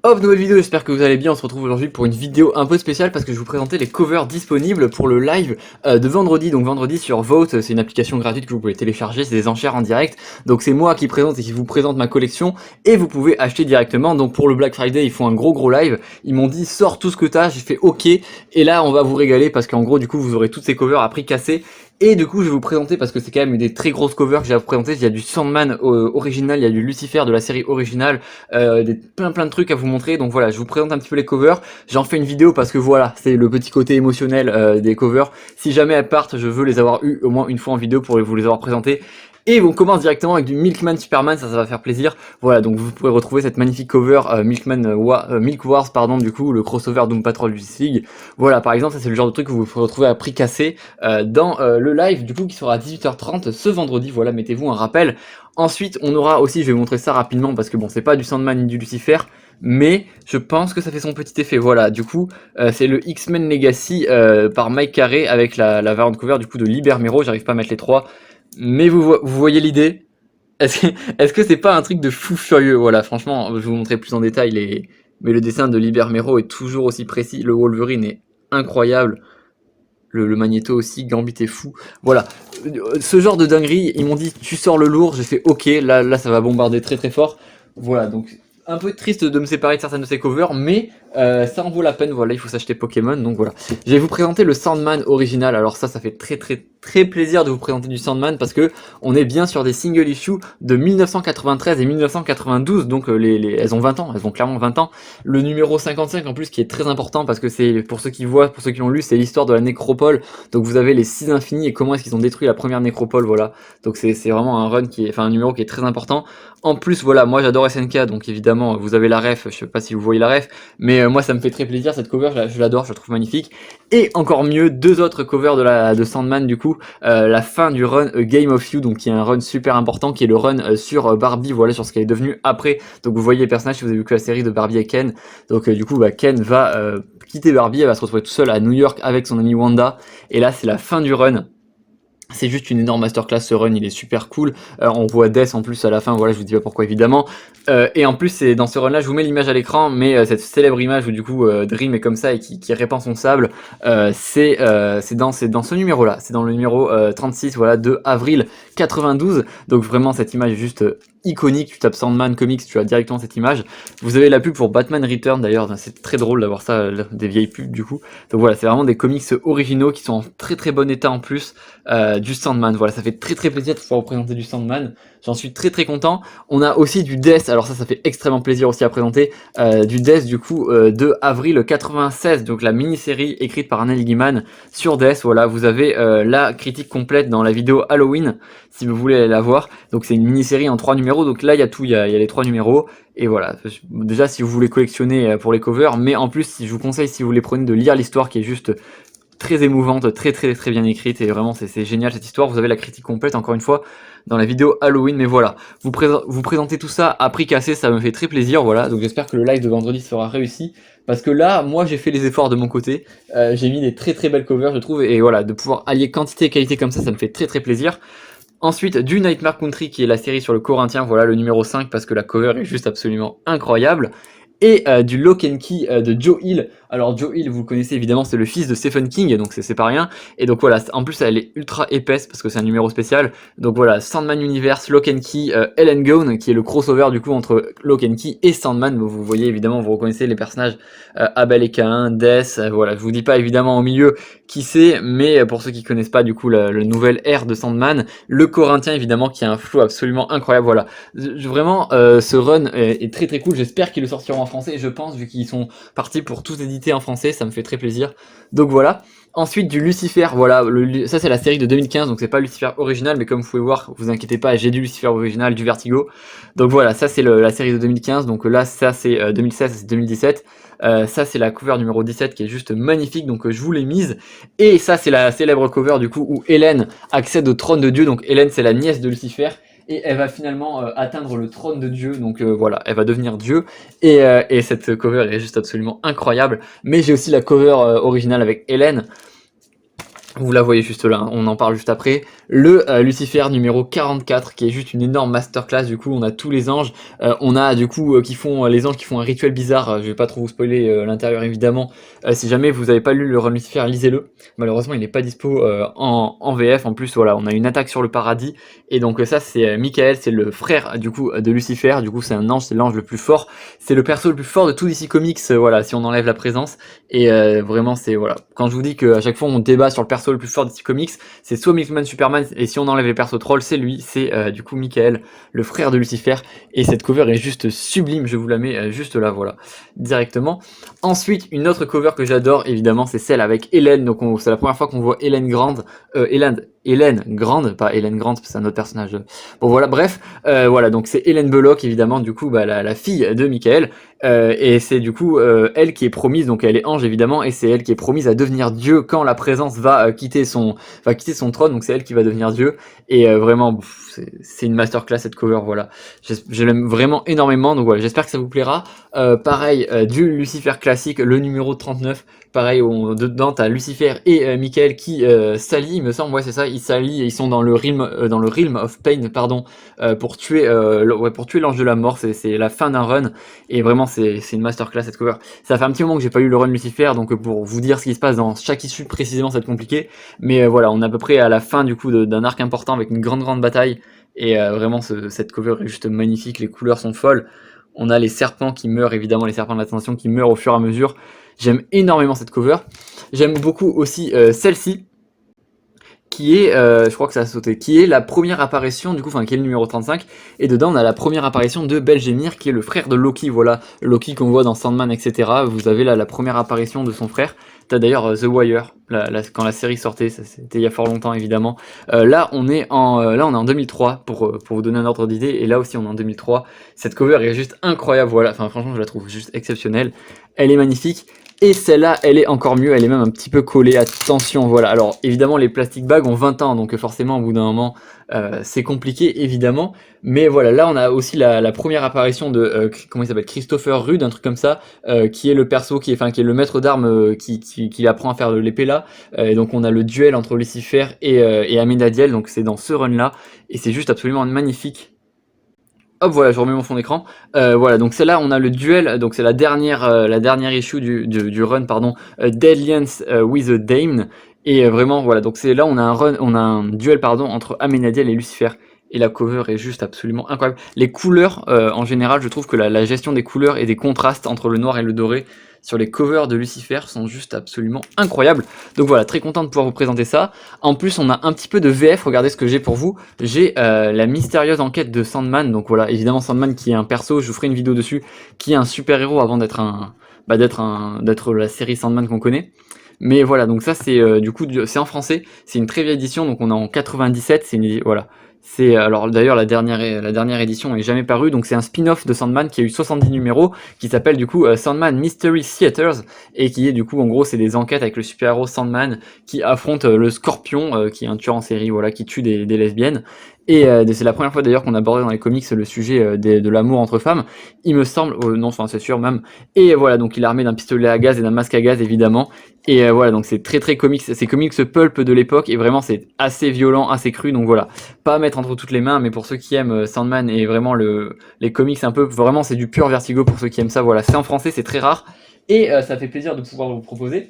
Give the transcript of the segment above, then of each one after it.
Hop, nouvelle vidéo, j'espère que vous allez bien. On se retrouve aujourd'hui pour une vidéo un peu spéciale parce que je vais vous présenter les covers disponibles pour le live de vendredi. Donc vendredi sur Vote, c'est une application gratuite que vous pouvez télécharger, c'est des enchères en direct. Donc c'est moi qui présente et qui vous présente ma collection et vous pouvez acheter directement. Donc pour le Black Friday, ils font un gros live. Ils m'ont dit sors tout ce que t'as, j'ai fait ok. Et là on va vous régaler parce qu'en gros du coup vous aurez toutes ces covers à prix cassé. Et du coup je vais vous présenter, parce que c'est quand même des très grosses covers que j'ai à vous présenter, il y a du Sandman original, il y a du Lucifer de la série originale, plein de trucs à vous montrer. Donc voilà, je vous présente un petit peu les covers, j'en fais une vidéo parce que voilà, c'est le petit côté émotionnel des covers. Si jamais elles partent, je veux les avoir eu au moins une fois en vidéo pour vous les avoir présentés. Et on commence directement avec du Milkman Superman, ça va faire plaisir. Voilà, donc vous pourrez retrouver cette magnifique cover Milk Wars, pardon, du coup, le crossover Doom Patrol Justice League. Voilà, par exemple, ça c'est le genre de truc que vous pourrez retrouver à prix cassé dans le live, du coup, qui sera à 18h30 ce vendredi. Voilà, mettez-vous un rappel. Ensuite, on aura aussi, je vais vous montrer ça rapidement parce que bon, c'est pas du Sandman ni du Lucifer, mais je pense que ça fait son petit effet. Voilà, du coup, c'est le X-Men Legacy par Mike Carey avec la variante cover du coup de Libermero. J'arrive pas à mettre les trois. Mais vous voyez l'idée? Est-ce que c'est pas un truc de fou furieux? Voilà, franchement, je vais vous montrer plus en détail mais le dessin de Libermero est toujours aussi précis. Le Wolverine est incroyable. Le Magneto aussi, Gambit est fou. Voilà, ce genre de dinguerie, ils m'ont dit tu sors le lourd, j'ai fait ok, là ça va bombarder très fort. Voilà, donc un peu triste de me séparer de certaines de ces covers, mais ça en vaut la peine. Voilà, il faut s'acheter Pokémon, donc voilà. Je vais vous présenter le Sandman original. Alors ça fait très plaisir de vous présenter du Sandman parce que on est bien sur des single issues de 1993 et 1992, donc elles ont 20 ans, elles ont clairement 20 ans. Le numéro 55 en plus qui est très important parce que c'est, pour ceux qui voient, pour ceux qui l'ont lu, c'est l'histoire de la nécropole. Donc vous avez les 6 infinis et comment est-ce qu'ils ont détruit la première nécropole, voilà. Donc c'est vraiment un run un numéro qui est très important. En plus, voilà, moi j'adore SNK, donc évidemment vous avez la ref, je sais pas si vous voyez la ref, mais moi ça me fait très plaisir, cette cover, je l'adore, je la trouve magnifique. Et encore mieux, deux autres covers de Sandman du coup, la fin du run A Game of You, donc qui est un run super important, qui est le run sur Barbie, voilà, sur ce qu'elle est devenue après. Donc vous voyez les personnages, si vous avez vu que la série de Barbie et Ken, donc du coup Ken va quitter Barbie, elle va se retrouver tout seul à New York avec son amie Wanda, et là c'est la fin du run. C'est juste une énorme masterclass, ce run, il est super cool. On voit Death en plus à la fin, voilà, je vous dis pas pourquoi évidemment. Et en plus, c'est dans ce run là, je vous mets l'image à l'écran, mais cette célèbre image où du coup Dream est comme ça et qui répand son sable, c'est dans ce numéro là, c'est dans le numéro 36, voilà, de avril 92. Donc vraiment cette image est juste iconique. Tu tapes Sandman Comics, tu as directement cette image. Vous avez la pub pour Batman Return d'ailleurs, c'est très drôle d'avoir ça, des vieilles pubs du coup. Donc voilà, c'est vraiment des comics originaux qui sont en très bon état en plus. Du Sandman, voilà, ça fait très plaisir de pouvoir vous présenter du Sandman, j'en suis très content. On a aussi du Death, alors ça fait extrêmement plaisir aussi à présenter, du Death du coup de avril 96, donc la mini-série écrite par Neil Gaiman sur Death. Voilà, vous avez la critique complète dans la vidéo Halloween, si vous voulez aller la voir. Donc c'est une mini-série en 3 numéros, donc là il y a tout, il y a les 3 numéros, et voilà, déjà si vous voulez collectionner pour les covers, mais en plus si je vous conseille, si vous les prenez, de lire l'histoire qui est juste très émouvante, très bien écrite, et vraiment c'est génial cette histoire. Vous avez la critique complète encore une fois dans la vidéo Halloween, mais voilà, vous présentez tout ça à prix cassé, ça me fait très plaisir. Voilà, donc j'espère que le live de vendredi sera réussi, parce que là moi j'ai fait les efforts de mon côté, j'ai mis des très belles covers je trouve, et voilà, de pouvoir allier quantité et qualité comme ça me fait très plaisir. Ensuite, du Nightmare Country, qui est la série sur le Corinthien, voilà le numéro 5, parce que la cover est juste absolument incroyable. Et du Lock and Key de Joe Hill. Alors Joe Hill, vous le connaissez évidemment, c'est le fils de Stephen King, donc c'est pas rien. Et donc voilà, en plus elle est ultra épaisse parce que c'est un numéro spécial. Donc voilà, Sandman Universe, Lock and Key, Ellen Gone, qui est le crossover du coup entre Lock and Key et Sandman. Vous voyez évidemment, vous reconnaissez les personnages Abel et Cain, Death, voilà, je vous dis pas évidemment au milieu qui c'est, mais pour ceux qui connaissent pas du coup le nouvel ère de Sandman, le Corinthien évidemment qui a un flow absolument incroyable. Voilà, vraiment ce run est très cool, j'espère qu'ils le sortiront en français, je pense, vu qu'ils sont partis pour tous éditer en français, ça me fait très plaisir. Donc voilà. Ensuite du Lucifer, voilà, ça c'est la série de 2015, donc c'est pas Lucifer original, mais comme vous pouvez voir, vous inquiétez pas, j'ai du Lucifer original, du Vertigo. Donc voilà, ça c'est la série de 2015, donc là ça c'est 2016, c'est 2017. Ça c'est la cover numéro 17 qui est juste magnifique, donc je vous l'ai mise. Et ça c'est la célèbre cover du coup où Hélène accède au trône de Dieu, donc Hélène c'est la nièce de Lucifer. Et elle va finalement atteindre le trône de Dieu, donc voilà, elle va devenir Dieu, et cette cover est juste absolument incroyable. Mais j'ai aussi la cover originale avec Hélène, vous la voyez juste là, on en parle juste après. le Lucifer numéro 44 qui est juste une énorme masterclass. Du coup on a tous les anges, on a du coup qui font les anges qui font un rituel bizarre, je vais pas trop vous spoiler l'intérieur évidemment. Si jamais vous avez pas lu le run Lucifer, lisez-le. Malheureusement il n'est pas dispo en VF. En plus voilà, on a une attaque sur le paradis et donc ça c'est Michael, c'est le frère du coup de Lucifer. Du coup c'est un ange, c'est l'ange le plus fort, c'est le perso le plus fort de tout DC Comics, voilà, si on enlève la présence. Et vraiment c'est voilà, quand je vous dis qu'à chaque fois on débat sur le perso le plus fort de DC Comics, c'est soit Milkman Superman, et si on enlève les persos trolls, c'est lui, c'est du coup Michael, le frère de Lucifer, et cette cover est juste sublime, je vous la mets juste là, voilà, directement. Ensuite, une autre cover que j'adore, évidemment, c'est celle avec Hélène, donc c'est la première fois qu'on voit Hélène Grande, Hélène Grande, pas Hélène Grande, c'est un autre personnage. Bon voilà, bref, voilà, donc c'est Hélène Bullock, évidemment, du coup, bah, la fille de Michael, et c'est du coup elle qui est promise, donc elle est ange évidemment, et c'est elle qui est promise à devenir Dieu quand la présence va quitter son trône, donc c'est elle qui va devenir Dieu, et vraiment, c'est une masterclass cette cover, voilà. Je l'aime vraiment énormément, donc voilà, j'espère que ça vous plaira. Pareil, du Lucifer classique, le numéro 39, pareil, dedans t'as Lucifer et Michael qui s'allient, il me semble, ouais c'est ça, ils s'allient et ils sont dans le realm of pain, pardon, pour tuer l'ange de la mort, c'est la fin d'un run, et vraiment c'est une masterclass cette cover. Ça fait un petit moment que j'ai pas lu le run Lucifer, donc pour vous dire ce qui se passe dans chaque issue précisément, ça va être compliqué, mais voilà, on est à peu près à la fin du coup d'un arc important avec une grande bataille, et vraiment cette cover est juste magnifique, les couleurs sont folles. On a les serpents qui meurent, évidemment les serpents de l'attention qui meurent au fur et à mesure. J'aime énormément cette cover. J'aime beaucoup aussi celle-ci, qui est, je crois que ça a sauté, qui est la première apparition, du coup, enfin, qui est le numéro 35, et dedans, on a la première apparition de Belgemir, qui est le frère de Loki, voilà, Loki qu'on voit dans Sandman, etc. Vous avez là la première apparition de son frère. T'as d'ailleurs The Wire, quand la série sortait, ça c'était il y a fort longtemps, évidemment. Là, on est en 2003, pour vous donner un ordre d'idée, et là aussi, on est en 2003. Cette cover est juste incroyable, voilà, enfin, franchement, je la trouve juste exceptionnelle. Elle est magnifique. Et celle-là, elle est encore mieux, elle est même un petit peu collée, attention, voilà. Alors, évidemment, les plastic bags ont 20 ans, donc forcément, au bout d'un moment, c'est compliqué, évidemment. Mais voilà, là, on a aussi la première apparition de, comment il s'appelle, Christopher Rudd, un truc comme ça, qui est le perso, qui est le maître d'armes qui apprend à faire de l'épée là. Et donc, on a le duel entre Lucifer et Amenadiel, donc c'est dans ce run-là. Et c'est juste absolument magnifique. Hop, voilà, je remets mon fond d'écran. Voilà, donc c'est là, on a le duel, donc c'est la dernière issue du run, pardon, Deadlands with a Dame. Et vraiment, voilà, donc c'est là, on a un duel, pardon, entre Amenadiel et Lucifer. Et la cover est juste absolument incroyable. Les couleurs, en général, je trouve que la gestion des couleurs et des contrastes entre le noir et le doré sur les covers de Lucifer sont juste absolument incroyables. Donc voilà, très content de pouvoir vous présenter ça. En plus, on a un petit peu de VF, regardez ce que j'ai pour vous. J'ai la mystérieuse enquête de Sandman, donc voilà, évidemment Sandman qui est un perso, je vous ferai une vidéo dessus, qui est un super-héros avant d'être d'être la série Sandman qu'on connaît. Mais voilà, donc ça c'est du coup c'est en français, c'est une très vieille édition, donc on est en 97, voilà. C'est alors d'ailleurs la dernière édition est jamais parue, donc c'est un spin-off de Sandman qui a eu 70 numéros, qui s'appelle du coup Sandman Mystery Theaters, et qui est du coup en gros c'est des enquêtes avec le super-héros Sandman qui affronte le Scorpion, qui est un tueur en série, voilà, qui tue des lesbiennes. Et c'est la première fois d'ailleurs qu'on abordait dans les comics le sujet de l'amour entre femmes, il me semble, non, enfin c'est sûr même. Et voilà, donc il est armé d'un pistolet à gaz et d'un masque à gaz évidemment. Et voilà, donc c'est très comics, c'est comics pulp de l'époque, et vraiment c'est assez violent, assez cru, donc voilà, pas à mettre entre toutes les mains, mais pour ceux qui aiment Sandman et vraiment les comics un peu, vraiment c'est du pur Vertigo pour ceux qui aiment ça, voilà, c'est en français, c'est très rare, et ça fait plaisir de pouvoir vous proposer.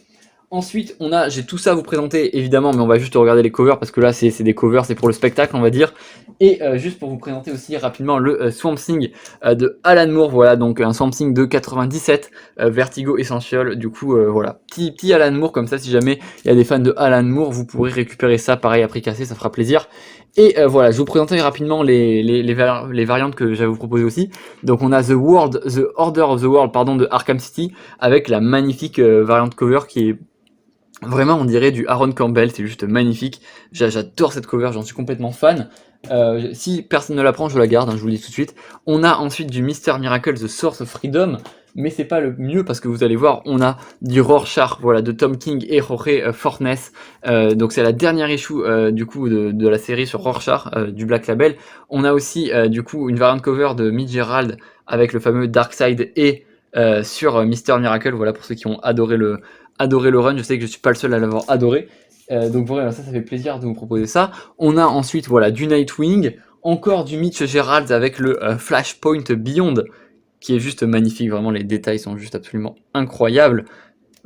Ensuite, j'ai tout ça à vous présenter évidemment, mais on va juste regarder les covers parce que là c'est des covers, c'est pour le spectacle on va dire. Et juste pour vous présenter aussi rapidement le Swamp Thing de Alan Moore, voilà, donc un Swamp Thing de 97, Vertigo Essential, du coup voilà, petit Alan Moore comme ça, si jamais il y a des fans de Alan Moore, vous pourrez récupérer ça pareil à prix cassé, ça fera plaisir. Et voilà, je vais vous présenter rapidement les variantes que j'avais vous proposer aussi. Donc on a The Order of the World, pardon, de Arkham City, avec la magnifique variante cover qui est vraiment, on dirait du Aaron Campbell, c'est juste magnifique. J'adore cette cover, j'en suis complètement fan. Si personne ne la prend, je la garde, hein, je vous le dis tout de suite. On a ensuite du Mr. Miracle, The Source of Freedom, mais c'est pas le mieux parce que vous allez voir, on a du Rorschach, voilà, de Tom King et Jorge Fornes. Donc c'est la dernière issue du coup de la série sur Rorschach, du Black Label. On a aussi du coup une variante cover de Mitch Gerald avec le fameux Darkseid et sur Mr. Miracle, voilà, pour ceux qui ont adoré le run, je sais que je suis pas le seul à l'avoir adoré. Donc voilà, ça fait plaisir de vous proposer ça. On a ensuite voilà du Nightwing, encore du Mitch Gerald avec le Flashpoint Beyond, qui est juste magnifique, vraiment les détails sont juste absolument incroyables.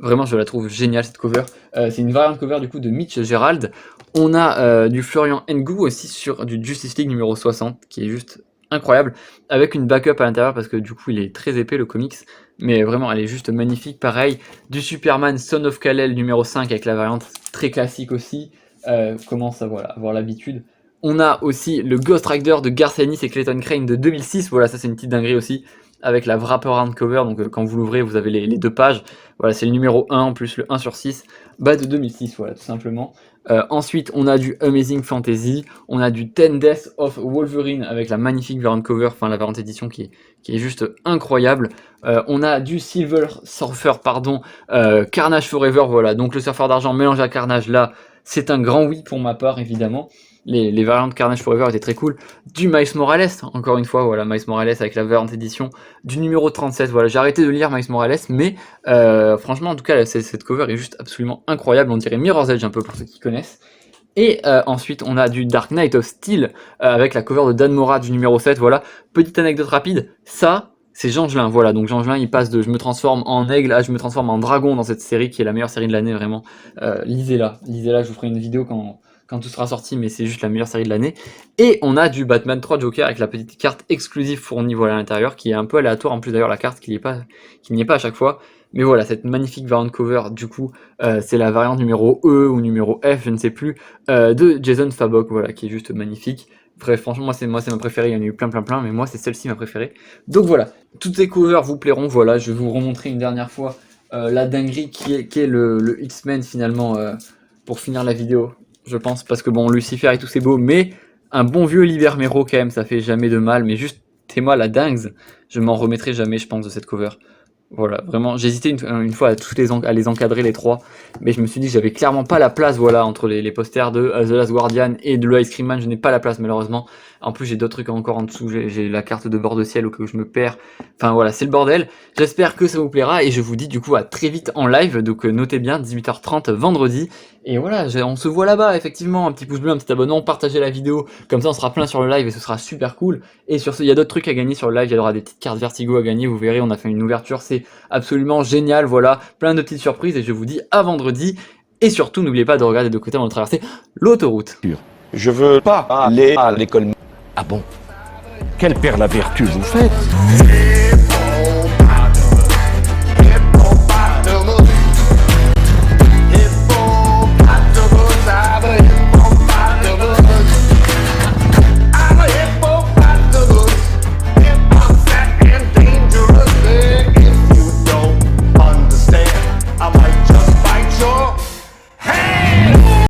Vraiment, je la trouve géniale cette cover. C'est une variante cover du coup de Mitch Gerald. On a du Florian Ngou aussi sur du Justice League numéro 60, qui est juste incroyable, avec une backup à l'intérieur parce que du coup il est très épais le comics, mais vraiment elle est juste magnifique. Pareil, du Superman Son of Kal-El numéro 5 avec la variante très classique aussi, commence à voilà, avoir l'habitude. On a aussi le Ghost Rider de Garth Ennis et Clayton Crane de 2006, voilà, ça c'est une petite dinguerie aussi, avec la wraparound cover, donc quand vous l'ouvrez vous avez les deux pages, voilà c'est le numéro 1 plus le 1 sur 6, de 2006, voilà tout simplement. Ensuite on a du Amazing Fantasy, on a du 10 Deaths of Wolverine avec la magnifique variant cover, enfin la variante édition qui est juste incroyable. On a du Silver Surfer, pardon, Carnage Forever, voilà, donc le surfeur d'argent mélangé à Carnage là, c'est un grand oui pour ma part évidemment. Les variantes Carnage Forever étaient très cool. Du Miles Morales, encore une fois, voilà, Miles Morales avec la variante édition du numéro 37. Voilà, j'ai arrêté de lire Miles Morales, mais franchement, en tout cas, cette cover est juste absolument incroyable. On dirait Mirror's Edge un peu pour ceux qui connaissent. Et ensuite, on a du Dark Knight of Steel avec la cover de Dan Mora du numéro 7. Voilà, petite anecdote rapide, ça, c'est Jean Gelin. Voilà, donc Jean Gelin, il passe de je me transforme en aigle à je me transforme en dragon dans cette série qui est la meilleure série de l'année, vraiment. Lisez-la, je vous ferai une vidéo quand tout sera sorti, mais c'est juste la meilleure série de l'année. Et on a du Batman 3 Joker avec la petite carte exclusive fournie voilà, à l'intérieur, qui est un peu aléatoire en plus d'ailleurs la carte, qui n'y est pas à chaque fois. Mais voilà, cette magnifique variante cover, du coup, c'est la variante numéro E ou numéro F, je ne sais plus, de Jason Fabok, voilà, qui est juste magnifique. Bref, franchement, moi c'est ma préférée, il y en a eu plein, mais moi c'est celle-ci ma préférée. Donc voilà, toutes ces covers vous plairont, voilà, je vais vous remontrer une dernière fois la dinguerie qui est le X-Men finalement, pour finir la vidéo, je pense, parce que bon, Lucifer et tout c'est beau, mais un bon vieux Libermero quand même, ça fait jamais de mal, mais juste, t'es-moi la dingue, je m'en remettrai jamais, je pense, de cette cover. Voilà, vraiment, j'hésitais une fois à les encadrer les trois, mais je me suis dit que j'avais clairement pas la place, voilà, entre les posters de The Last Guardian et de le Ice Cream Man, je n'ai pas la place malheureusement. En plus j'ai d'autres trucs encore en dessous, j'ai la carte de bord de ciel au cas où je me perds, enfin voilà, c'est le bordel. J'espère que ça vous plaira et je vous dis du coup à très vite en live, donc notez bien, 18h30 vendredi. Et voilà, on se voit là-bas, effectivement, un petit pouce bleu, un petit abonnement, partagez la vidéo, comme ça on sera plein sur le live et ce sera super cool. Et sur ce, il y a d'autres trucs à gagner sur le live, il y aura des petites cartes Vertigo à gagner, vous verrez, on a fait une ouverture, c'est absolument génial, voilà, plein de petites surprises et je vous dis à vendredi. Et surtout, n'oubliez pas de regarder de côté avant de traverser l'autoroute. Je veux pas aller à l'école. Ah bon? Quel père la vertu vous faites?